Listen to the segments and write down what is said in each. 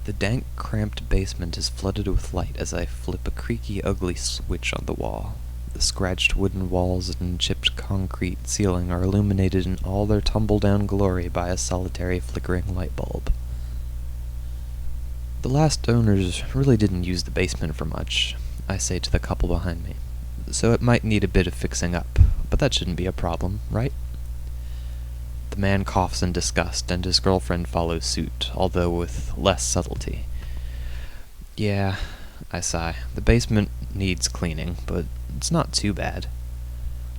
The dank, cramped basement is flooded with light as I flip a creaky, ugly switch on the wall. The scratched wooden walls and chipped concrete ceiling are illuminated in all their tumble-down glory by a solitary flickering light bulb. The last owners really didn't use the basement for much, I say to the couple behind me, so it might need a bit of fixing up, but that shouldn't be a problem, right? The man coughs in disgust, and his girlfriend follows suit, although with less subtlety. Yeah, I sigh. The basement needs cleaning, but it's not too bad.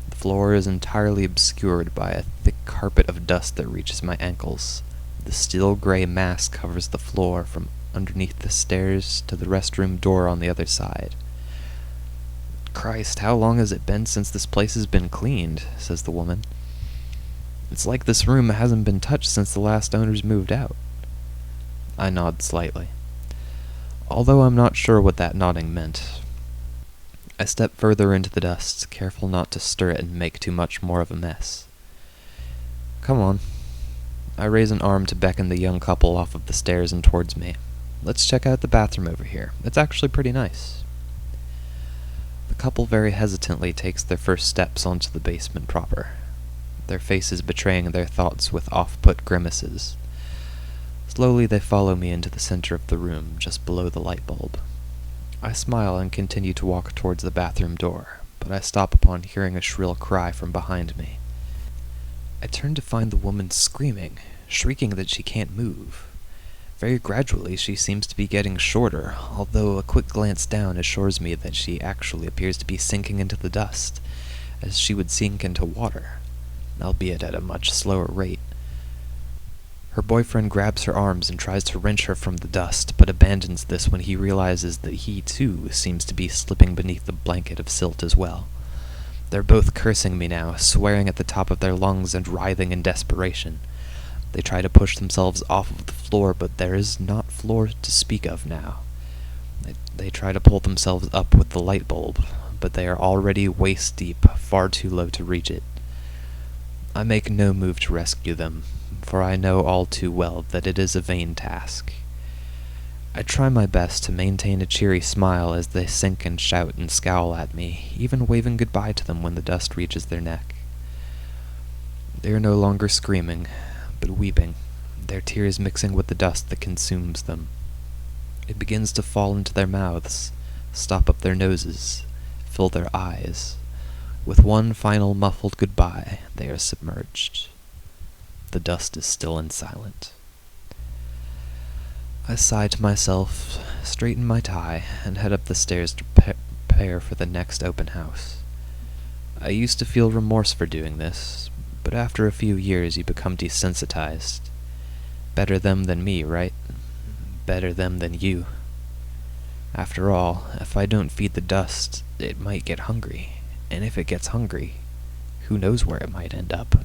The floor is entirely obscured by a thick carpet of dust that reaches my ankles. The steel gray mass covers the floor from underneath the stairs to the restroom door on the other side. Christ, how long has it been since this place has been cleaned? Says the woman. It's like this room hasn't been touched since the last owners moved out. I nod slightly, although I'm not sure what that nodding meant. I step further into the dust, careful not to stir it and make too much more of a mess. Come on. I raise an arm to beckon the young couple off of the stairs and towards me. Let's check out the bathroom over here. It's actually pretty nice. The couple very hesitantly takes their first steps onto the basement proper, their faces betraying their thoughts with off-put grimaces. Slowly they follow me into the center of the room, just below the light bulb. I smile and continue to walk towards the bathroom door, but I stop upon hearing a shrill cry from behind me. I turn to find the woman screaming, shrieking that she can't move. Very gradually she seems to be getting shorter, although a quick glance down assures me that she actually appears to be sinking into the dust, as she would sink into water, albeit at a much slower rate. Her boyfriend grabs her arms and tries to wrench her from the dust, but abandons this when he realizes that he, too, seems to be slipping beneath the blanket of silt as well. They're both cursing me now, swearing at the top of their lungs and writhing in desperation. They try to push themselves off of the floor, but there is not floor to speak of now. They try to pull themselves up with the light bulb, but they are already waist-deep, far too low to reach it. I make no move to rescue them, for I know all too well that it is a vain task. I try my best to maintain a cheery smile as they sink and shout and scowl at me, even waving goodbye to them when the dust reaches their neck. They are no longer screaming, but weeping, their tears mixing with the dust that consumes them. It begins to fall into their mouths, stop up their noses, fill their eyes. With one final muffled goodbye, they are submerged. The dust is still and silent. I sigh to myself, straighten my tie, and head up the stairs to prepare for the next open house. I used to feel remorse for doing this, but after a few years you become desensitized. Better them than me, right? Better them than you. After all, if I don't feed the dust, it might get hungry. And if it gets hungry, who knows where it might end up.